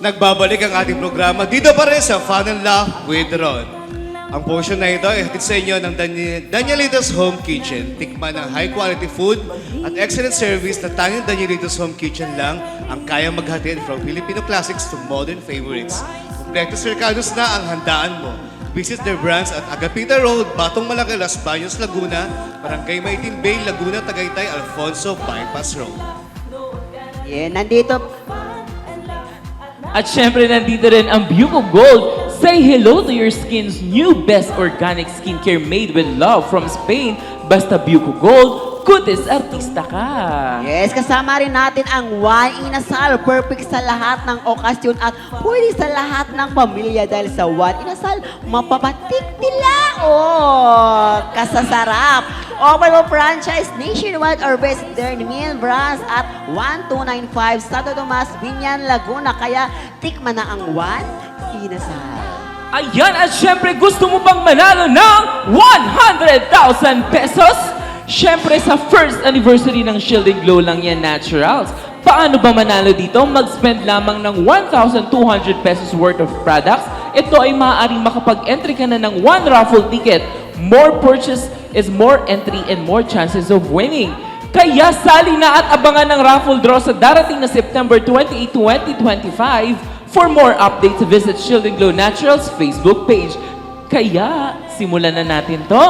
Nagbabalik ang ating programa dito pa rin sa Fun and Laugh with Ron. Ang portion na ito ay hatid sa inyo ng Danielitos Home Kitchen. Tikman ng high quality food at excellent service na tanging Danielitos Home Kitchen lang ang kayang maghatid from Filipino classics to modern favorites. Kompleto Cercados na ang handaan mo. Visit their branch at Agapita Road, Batong Malaki, Las Baños, Laguna, Barangay Maitim Bay, Laguna, Tagaytay, Alfonso, Bypass Road. Yeah, nandito. At syempre, nandito rin ang Buco Gold. Say hello to your skin's new best organic skincare made with love from Spain. Basta Buco Gold, kutis artista ka. Yes, kasama rin natin ang wine inasal. Perfect sa lahat ng okasyon at pwede sa lahat ng pamilya dahil sa wine inasal, mapapatik nila. Oh, kasasarap. Open mo franchise nationwide or best their main branch at 1295 Santo Tomas, Binyan, Laguna. Kaya tikman na ang wine inasal. Ayan, at syempre, gusto mo bang manalo ng 100,000 pesos? Syempre, sa first anniversary ng Shield and Glow lang yan, Naturals. Paano ba manalo dito? Mag-spend lamang ng 1,200 pesos worth of products. Ito ay maaaring makapag-entry ka na ng 1 raffle ticket. More purchase is more entry and more chances of winning. Kaya sali na at abangan ng raffle draw sa darating na September 28, 2025. For more updates, visit Shield and Glow Naturals Facebook page. Kaya, simulan na natin to.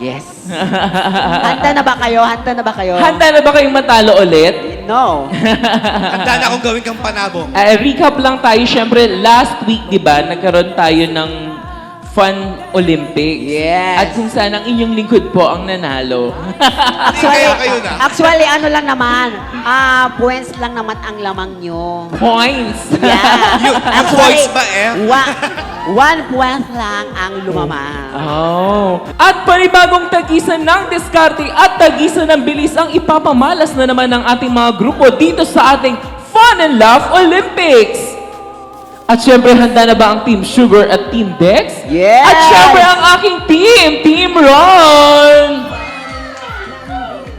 Yes. Handa na ba kayo? Handa na ba kayo? Handa na ba kayong matalo ulit? No. Handa na akong gawin kang panabong. Recap lang tayo. Siyempre, last week, di ba, nagkaroon tayo ng Fun Olympics. Yes. At kung saan ang inyong lingkod po ang nanalo. Kayo na. Actually, ano lang naman, points lang naman ang lamang nyo. Points. Yeah. Yung points ba eh? 1 point lang ang lumamang. Oh. At panibagong tagisan ng diskarte at tagisan ng bilis ang ipapamalas na naman ng ating mga grupo dito sa ating Fun and Laugh Olympics. At syempre, handa na ba ang Team Sugar at Team Dex? Yes! At syempre, ang aking team, Team Ron!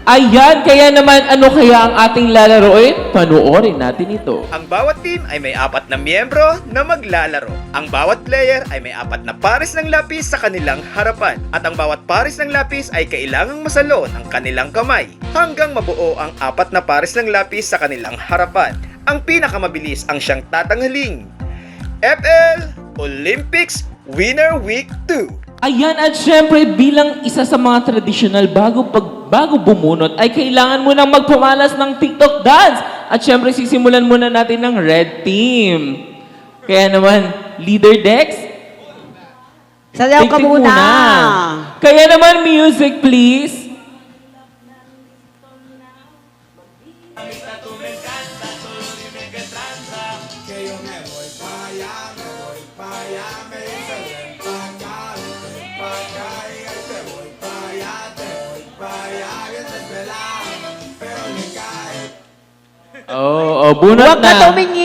Ayan, kaya naman, ano kaya ang ating lalaroin? Panoorin natin ito. Ang bawat team ay may 4 na miyembro na maglalaro. Ang bawat player ay may 4 na pares ng lapis sa kanilang harapan. At ang bawat pares ng lapis ay kailangang masalon ang kanilang kamay hanggang mabuo ang 4 na pares ng lapis sa kanilang harapan. Ang pinakamabilis ang siyang tatanghaling FL Olympics Winner Week 2. Ayan, at syempre, bilang isa sa mga traditional bago bumunot, ay kailangan mo nang magpamalas ng TikTok dance. At syempre, sisimulan muna natin ng Red Team. Kaya naman, Leader Dex, Sayaw ka TikTok muna. Kaya naman, music please. Bunot Huwag na. ka tumingin.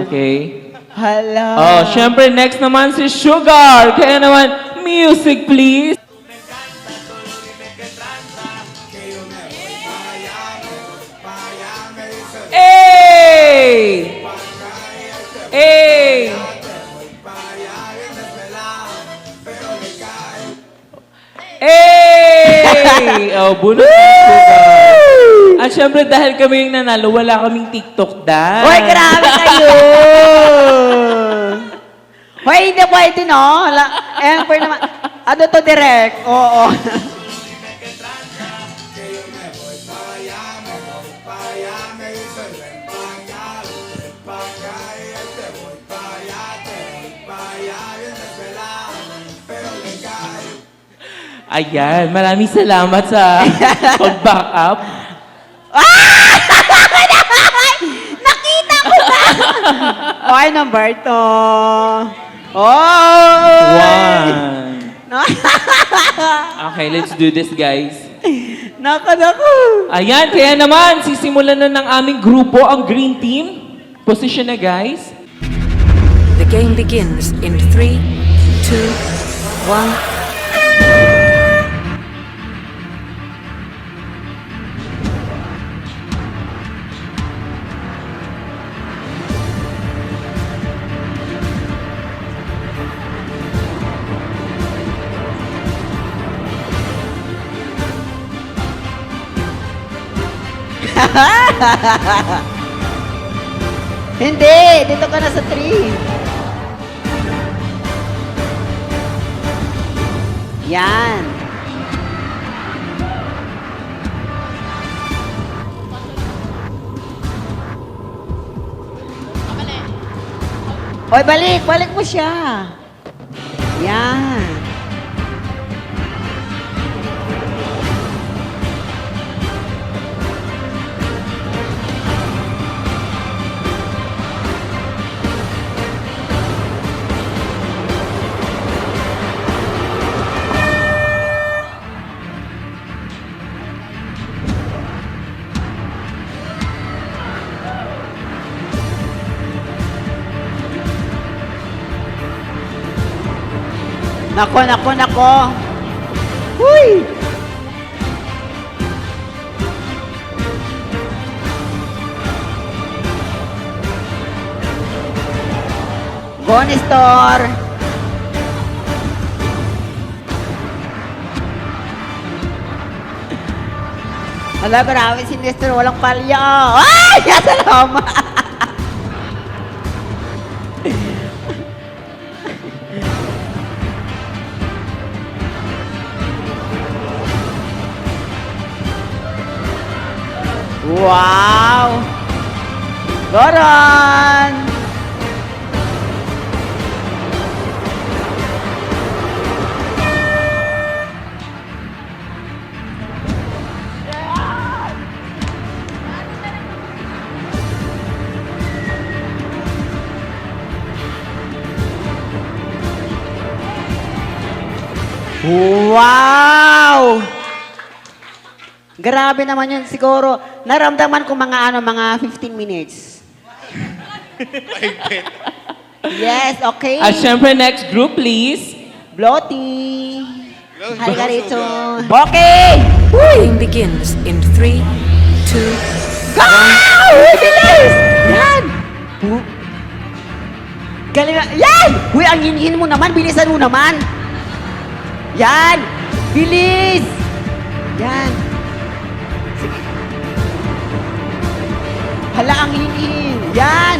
Okay. Hala. Oh, syempre, next naman si Sugar. Kaya naman, music please. Hey! Hey! Hey! Oh, bunot na Sugar. At syempre, dahil kami yung nanalo, wala kaming TikTok dance. Hoy, grabe kayo! Hoy, hindi pwede, no? Emper naman. Ano to, direct? Oo. Ayan, maraming salamat sa pag-back up. Nakita ko na! Okay, number 2. Oh! 1. Okay, let's do this, guys. Naku. Ayan, kaya naman, sisimulan na ng aming grupo, ang Green Team. Position na, guys. The game begins in 3, 2, 1. Hindi, dito ka na sa 3. Yan. Hoy, balik! Balik mo siya! Yan. Nako, nako, nako. Huy! Go, Nestor. Hala, grabe si Nestor. Walang palya. Ay! Salamat! Wow! Goron! Wow! Grabe naman yun siguro. Naramdaman ko mga mga 15 minutes. Yes, okay. At syempre, next group, please. Bloaty. Halika rito. Sugar. Okay! The game begins in 3, 2, Go! Uy, bilis! Yan! Galing na. Yan! Uy, ang hinihin mo naman. Bilisan mo naman. Yan! Bilis! Yan. Sige. Hala, ang hinihin. Yan!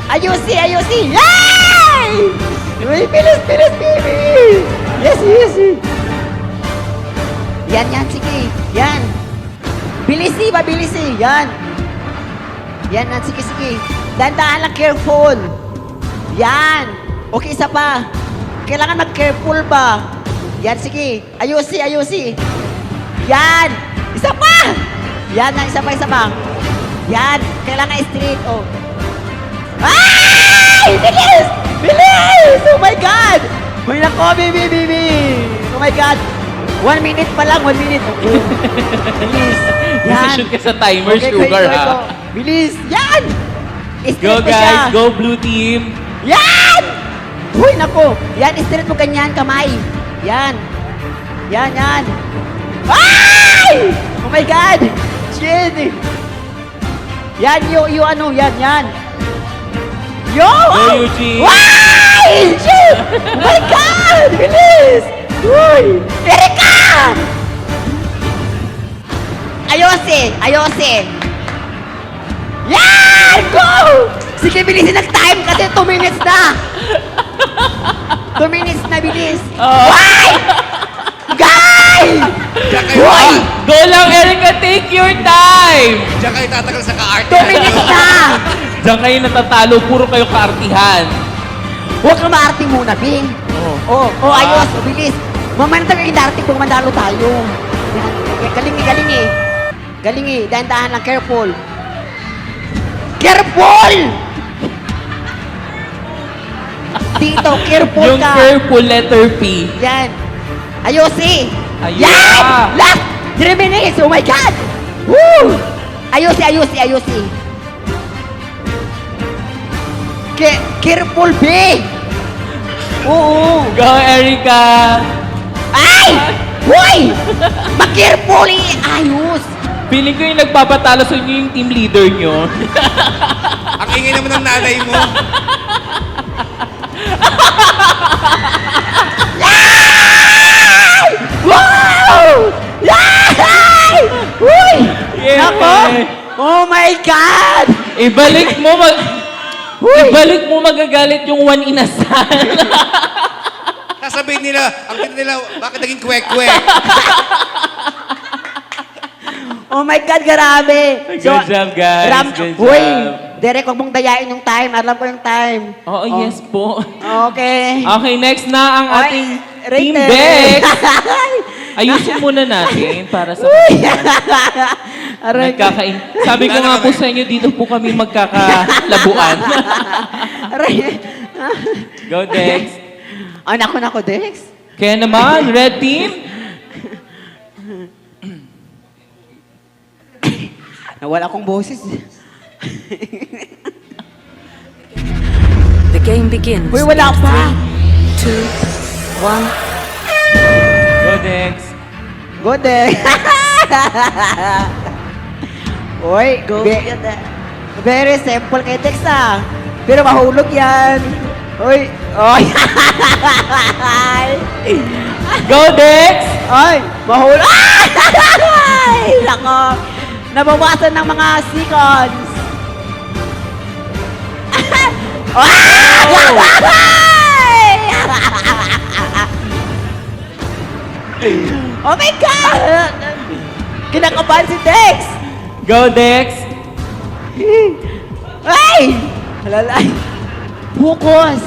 Ayusi, ayusi! Yay! Uy, bilis, bilis, baby! Yes, yes, yes. Yan, yan, sige. Yan. Bilisi, mabilisi. Yan. Yan, yan, sige, sige. Dandahan lang, careful. Yan. Okay, isa pa. Kailangan mag-careful ba? Yan, sige. Ayusi, ayusi. Yan. Isa pa. Yan, yan, isa pa, isa pa. Yan. Kailangan straight, oh. Ay! Bilis! Bilis! Oh my God! Uy, nako, baby, baby! Oh my God! 1 minute pa lang, 1 minute. Okay. Bilis. Decision ka sa timer, Okay, Sugar, go, ha? go. Bilis. Yan! Go, Straight mo siya. guys. Go, blue team. Yan! Uy, nako. Yan, straight mo ganyan, kamay. Yan. Yan, yan. Ay! Oh my God! Shit! Yan, you ano, yan, yan. Yo! Go, Eugene. Why? Shit! Oh my God! Bilis! Uy! Erika! Ayose! Ayose! Yan! Go! Sige, bilisin ang time kasi 2 minutes na! 2 minutes na, bilis! Why? Guy! Diyan kayo, Uy! Go lang, Erica. Take your time. diyan kayo tatagal sa ka-arte. 2 minutes na! Diyan kayo natatalo. Puro kayo kaartihan. Huwag ka maarte muna, Bing. Oh, ayos, bilis. Mamaya na tayo inarte kung mandalo tayo. Yan. Galing eh, galing eh. Galing eh, dahan-dahan lang, careful. Careful! Dito, careful Yung ka. purple letter P. Yan. Ayos eh. Ayun. Yan! Last 3 minutes, oh my God! Woo! Ayos eh, ayos eh, ayos eh. Careful, B! Oo. Go, Erica. Ay! Hoy! Mag-careful eh! Ayos! Feeling ko yung nagpapatalo sa inyo yung team leader nyo. Ang ingay naman ng nanay mo. Yan! Wow! Yan! Oh my God! Ibalik mo magagalit yung one inasal. Sasabihin nila, ang tingin nila, bakit naging kwek-kwek? Oh my God, grabe! Good job, guys. Good job. Uy, Derek, huwag mong dayain yung time. Alam ko yung time. Oo, yes po. Okay. Okay, next na ang Oy, ating Rated. Team Bex. Ayusin muna natin para sa Aray. Sabi ko nga po sa inyo, dito po kami magkakalabuan. Aray. Go, Dex. Ay, nako, Dex. Kaya naman, red team. Nawala akong boses. The game begins. Uy, wala in pa. 3, 2, 1. Go, Dex. Go, Dex. Uy, very simple kay Dex ah. Pero mahulog yan. Uy, oy. Go, Dex. Ay, mahulog. Ay, nako. Nabawasan ng mga seconds. Oh my God! Kinakabahan si Dex! Go, Dex. Ay! Halalay! Focus!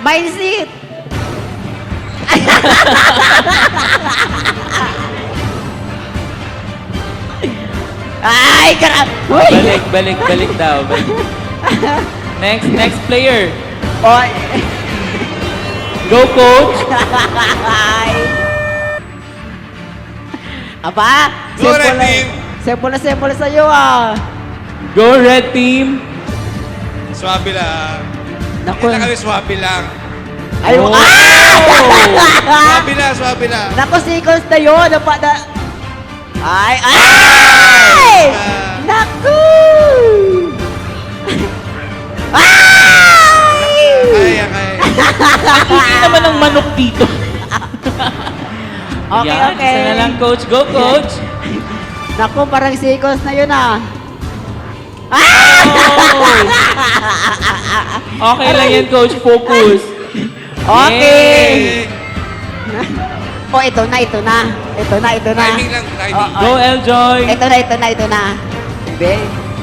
Mindset! Ay! Uy! Balik daw. Balik. Next player. Oy! Go, coach. Ay! Aba! Go, Red Team! Simple na sa'yo ah! Go, red team. Swabe lang. Naku. Hindi na kami swabe lang. Ay! Oh. Swabe lang. Naku, seconds na yun! Ay! Ay! Naku! Ay! Kaya. Hindi naman ang manok dito. Okay, Yan, okay. Isa na lang, coach. Go, coach. Naku, parang seconds na yun ah! Okay lang yan, coach. Focus. Okay! Yay. Oh, ito na. Timing lang, timing. Oo. Go, Eljoy. Ito na. Be,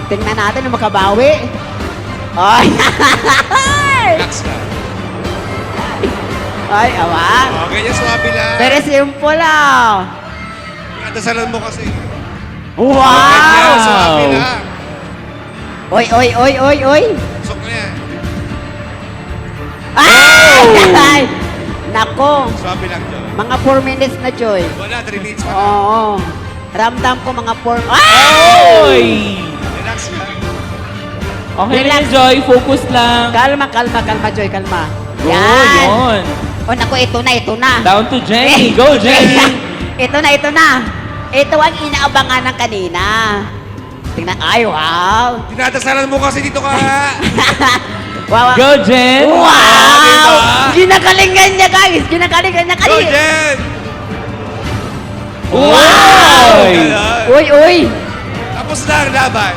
tingnan natin na makabawi. Ay! Relax lang. Ay, awa. Okay, yan, swabe lang. Very simple ah. Dasalan mo kasi. Wow! Yan, swabe lang. Oy! Sok na yan. Ay! Nako, Swabe lang, Joy. mga 4 minutes na, Joy. Wala, 3 minutes pa. Oo. Ramdam ko mga 4... Oy! Relax lang. Okay na Relax. yan, Joy. Focus lang. Kalma, Joy, kalma. Go, Yan. yun. O, naku, ito na. Down to Jenny. Go, Jenny. Ito na. Ito ang inaabangan ng kanina. Tingnan, ay, wow. Dinadasalan mo kasi dito ka. Wow. Go, Jen. Wow! diba? Ginagalingan niya, guys. Ginagalingan niya. Go, Jen! Wow! Ganon. Uy! Tapos na ang laban.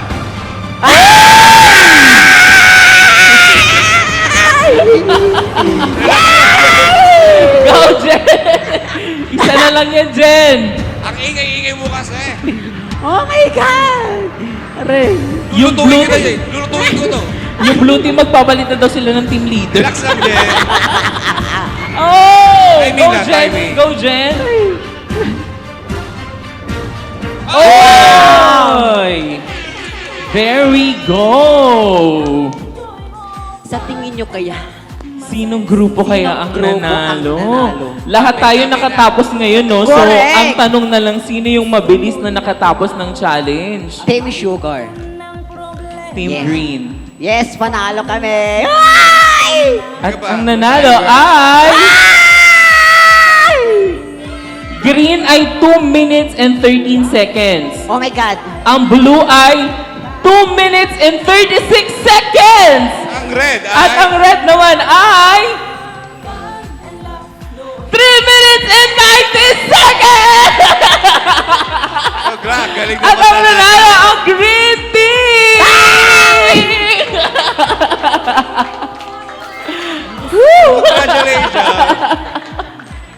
Go, Jen. Isa na lang yan, Jen. Ang ingay-ingay mo kasi. Oh my God! Aray. Yung blue Lulutuin kita, team, Jen. Lulutuin ko to. yung blue team magpapalit na daw sila ng team leader. Relax lang, Jen. Oh! Timing Go, lang, Jen. timing. Go, Jen. Oh! Oy! There we go! Sa tingin nyo kaya? Sinong grupo kaya ang grupo ang nanalo? nanalo? Lahat tayo nakatapos ngayon, no? So, Correct. ang tanong na lang, sino yung mabilis na nakatapos ng challenge? Team Sugar. Team Yes. Green. Yes, panalo kami. Ay! At ang nanalo ay... Green ay 2 minutes and 13 seconds. Oh my God. Ang blue ay 2 minutes and 36 seconds! Ang red At ay... ang red naman ay 3 minutes and 90 seconds! Oh, galing At ang naman nanalo ang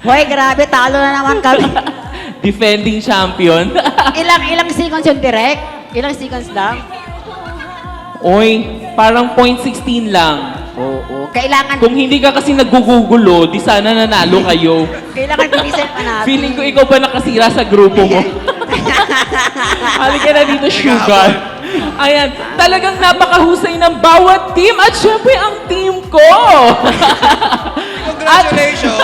Hoy, grabe, talo na naman kami. Defending champion. Ilang seconds yung direct? Ilang seconds lang? Oy, parang 0.16 lang. Oo. Kailangan, Kung hindi ka kasi nagugugulo, di sana nanalo kayo. kailangan bilisan pa natin. Feeling ko ikaw ba nakasira sa grupo mo? Halika na dito, Sugar. Ayan, talagang napakahusay ng bawat team at syempre ang team ko. Congratulations!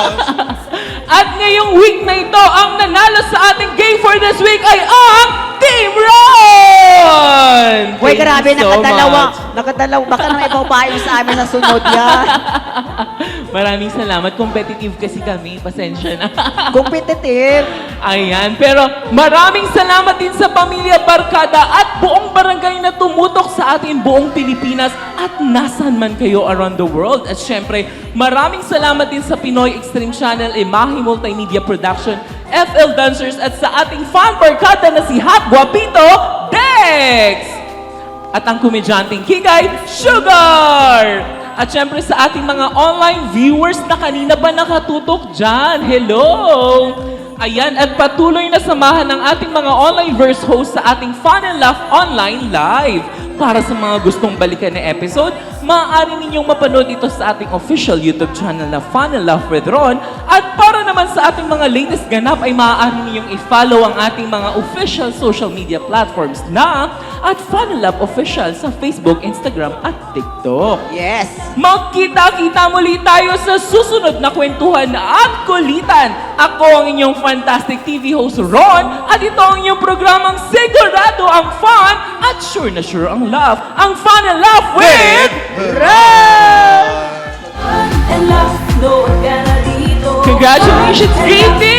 At ngayong week na ito, ang nanalo sa ating game for this week ay ang Team Ron! Hoy, Thank grabe, you so nakadalawa. much. Nakadalawa. Baka naman ikaw pa sa amin sa sunod yan. Maraming salamat. Competitive kasi kami. Pasensya na. Competitive. Ayan. Pero maraming salamat din sa Pamilya Barkada at buong barangay na tumutok sa atin buong Pilipinas at nasan man kayo around the world. At syempre, maraming salamat din sa Pinoy Extreme Channel, Imahe Multimedia Production, FL Dancers at sa ating fan barkada na si Hot Guapito, Dex! At ang komedyanteng Kigay, Sugar! At syempre sa ating mga online viewers na kanina pa nakatutok dyan, hello! Ayan, at patuloy na samahan ng ating mga online verse host sa ating Fun and Laugh Online Live. Para sa mga gustong balikan na episode, maaari ninyong mapanood ito sa ating official YouTube channel na Fun and Laugh with Ron. At para naman sa ating mga latest ganap ay maaari ninyong i-follow ang ating mga official social media platforms na at Fun and Laugh Official sa Facebook, Instagram at TikTok. Yes. Magkita-kita muli tayo sa susunod na kwentuhan at kulitan. Ako ang inyong fantastic TV host Ron at ito ang inyong programang sigurado ang fun at sure na sure ang love. Ang Fun and Laugh with Ron! Congratulations, great team!